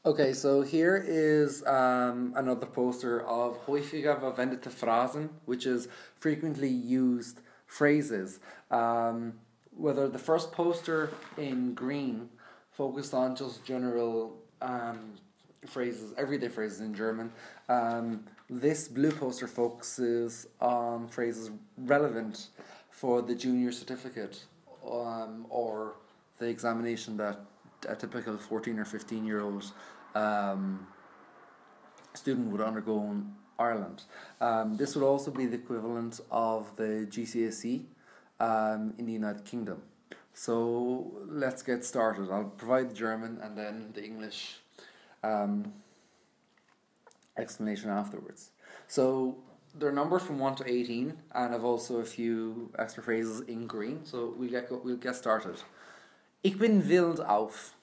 Okay, so here is another poster of häufig verwendete Phrasen, which is frequently used phrases. Whether the first poster in green focused on just general phrases, everyday phrases in German. This blue poster focuses on phrases relevant for the junior certificate or the examination that a typical 14 or 15-year-old student would undergo in Ireland. This would also be the equivalent of the GCSE in the United Kingdom. So let's get started. I'll provide the German and then the English explanation afterwards. So they're numbered from 1 to 18, and I've also a few extra phrases in green. So we'll get started. Ich bin wild auf.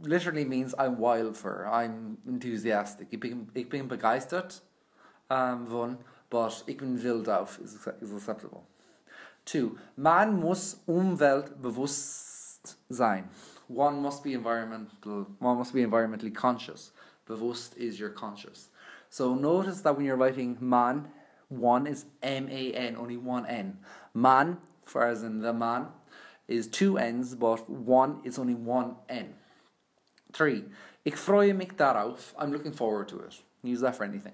Literally means I'm wild for. I'm enthusiastic. Ich bin begeistert von, but ich bin wild auf is acceptable. 2. Man muss umweltbewusst sein. One must be environmentally conscious. Bewusst is you're conscious. So notice that when you're writing man, one is M-A-N, only one N. Man, for as in the man, is two N's, but one is only one N. 3. Ich freue mich darauf. I'm looking forward to it. Use that for anything.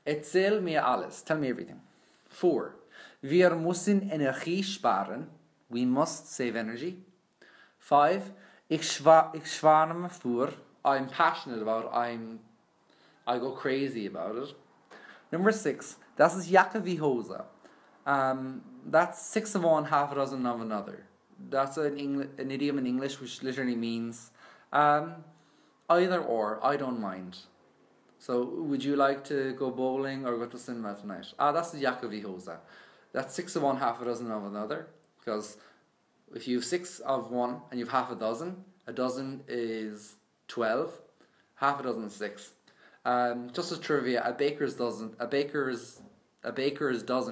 Erzähl mir alles. Tell me everything. 4. Wir müssen Energie sparen. We must save energy. 5. Ich schwärme für. I'm passionate about. I go crazy about it. Number 6. Das ist Jacke wie Hose. That's 6 of one, half a dozen of another. That's an idiom in English which literally means either or, I don't mind. So, would you like to go bowling or go to cinema tonight? That's the Jacke wie Hose. That's 6 of one, half a dozen of another. Because if you have 6 of one and you have half a dozen is 12, half a dozen is 6. Just as trivia, a baker's dozen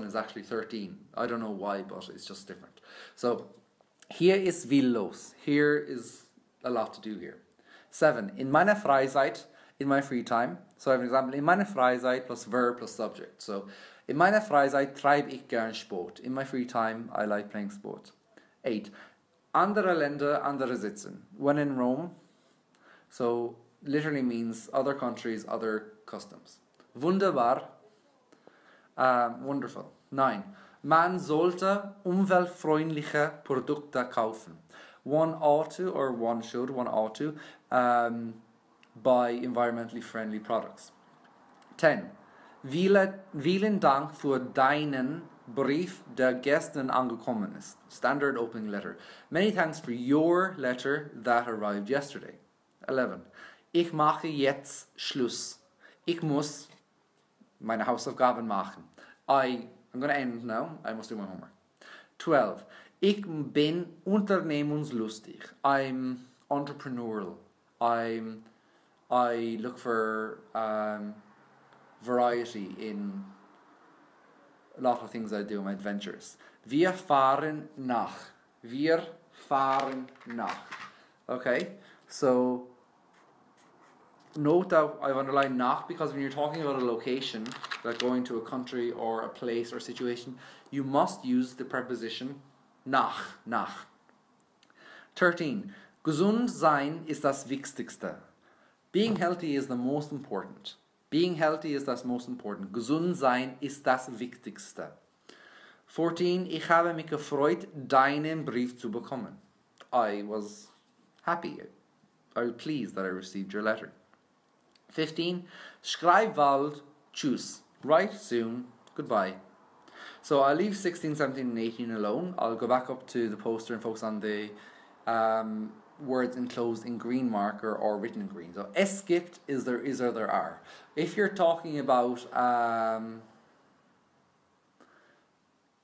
is actually 13. I don't know why, but it's just different. So, hier ist viel los. Here is a lot to do here. 7. In meiner Freizeit, in my free time. So I have an example. In meiner Freizeit plus verb plus subject. So, in meiner Freizeit treibe ich gern Sport. In my free time, I like playing sport. 8. Andere Länder, andere sitzen. When in Rome. So, literally means other countries, other customs. Wunderbar. Wonderful. 9. Man sollte umweltfreundliche Produkte kaufen. One ought to buy environmentally friendly products. 10. Vielen Dank für deinen Brief, der gestern angekommen ist. Standard opening letter. Many thanks for your letter that arrived yesterday. 11. Ich mache jetzt Schluss. Ich muss meine Hausaufgaben machen. I'm going to end now. I must do my homework. 12. Ich bin unternehmungslustig. I'm entrepreneurial. I look for variety in a lot of things I do. I'm adventurous. Wir fahren nach. Okay, so note that I've underlined nach because when you're talking about a location, like going to a country or a place or situation, you must use the preposition nach. 13. Gesund sein ist das Wichtigste. Being healthy is the most important. Gesund sein ist das Wichtigste. 14. Ich habe mich gefreut, deinen Brief zu bekommen. I was happy. I was pleased that I received your letter. 15. Schreib bald, tschüss. Write soon, goodbye. So I'll leave 16, 17 and 18 alone. I'll go back up to the poster and focus on the words enclosed in green marker or written in green. So es gibt is or there are. If you're talking about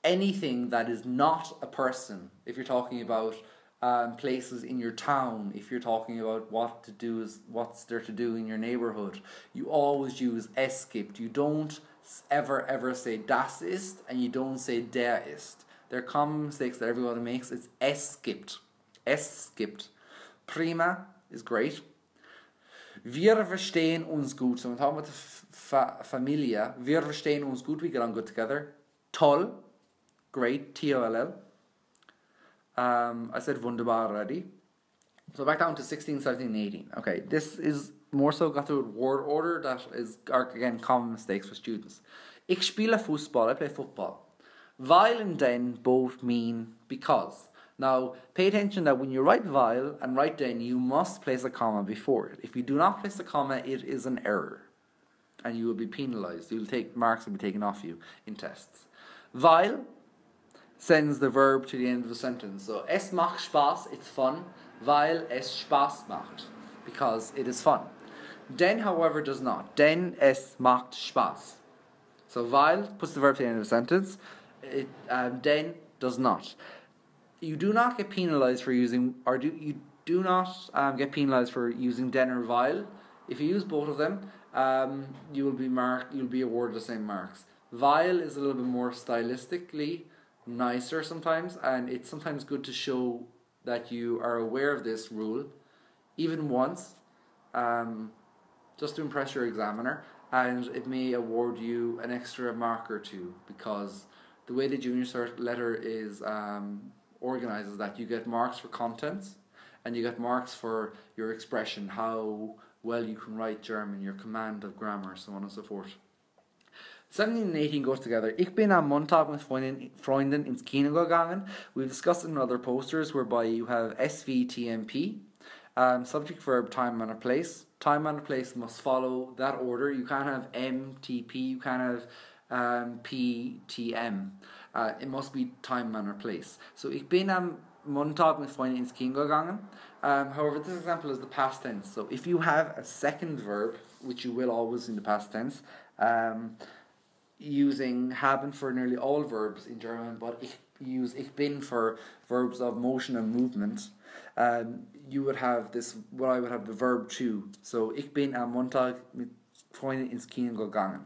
anything that is not a person, if you're talking about places in your town, if you're talking about what's there to do in your neighborhood, you always use es gibt. You don't ever say das ist and you don't say der ist. They're common mistakes that everyone makes. It's es gibt. Prima is great. Wir verstehen uns gut. So we're talking about the familia. Wir verstehen uns gut. We get on good together. Toll. Great. T-O-L-L. I said wunderbar already. So back down to 16, 17, 18. Okay, this is more so got through word order that are again common mistakes for students. Ich spiele Fußball. I play football. Weil and den both mean because. Now, pay attention that when you write while and write den, you must place a comma before it. If you do not place a comma, it is an error. And you will be penalized. Marks will be taken off you in tests. Weil sends the verb to the end of the sentence. So, es macht Spaß, it's fun. Weil es Spaß macht. Because it is fun. Den, however, does not. Den es macht Spaß. So, weil puts the verb to the end of the sentence. Den does not. You do not get penalized for using, you do not get penalized for using den or weil. If you use both of them, you will be awarded the same marks. Weil is a little bit more stylistically nicer sometimes, and it's sometimes good to show that you are aware of this rule, even once, just to impress your examiner, and it may award you an extra mark or two, because the way the junior cert letter is organized is that you get marks for contents and you get marks for your expression, how well you can write German, your command of grammar, so on and so forth. 17 and 18 goes together. Ich bin am Montag mit Freunden ins Kino gegangen. We've discussed it in other posters whereby you have SVTMP, subject, verb, time, manner, place. Time, manner, place must follow that order. You can't have MTP, you can't have PTM. It must be time, manner, place. So, ich bin am Montag mit Freunden ins Kino gegangen. However, this example is the past tense. So, if you have a second verb, which you will always in the past tense, using haben for nearly all verbs in German, but ich bin for verbs of motion and movement, you would have I would have the verb to. So, ich bin am Montag mit Freunden ins Kino gegangen.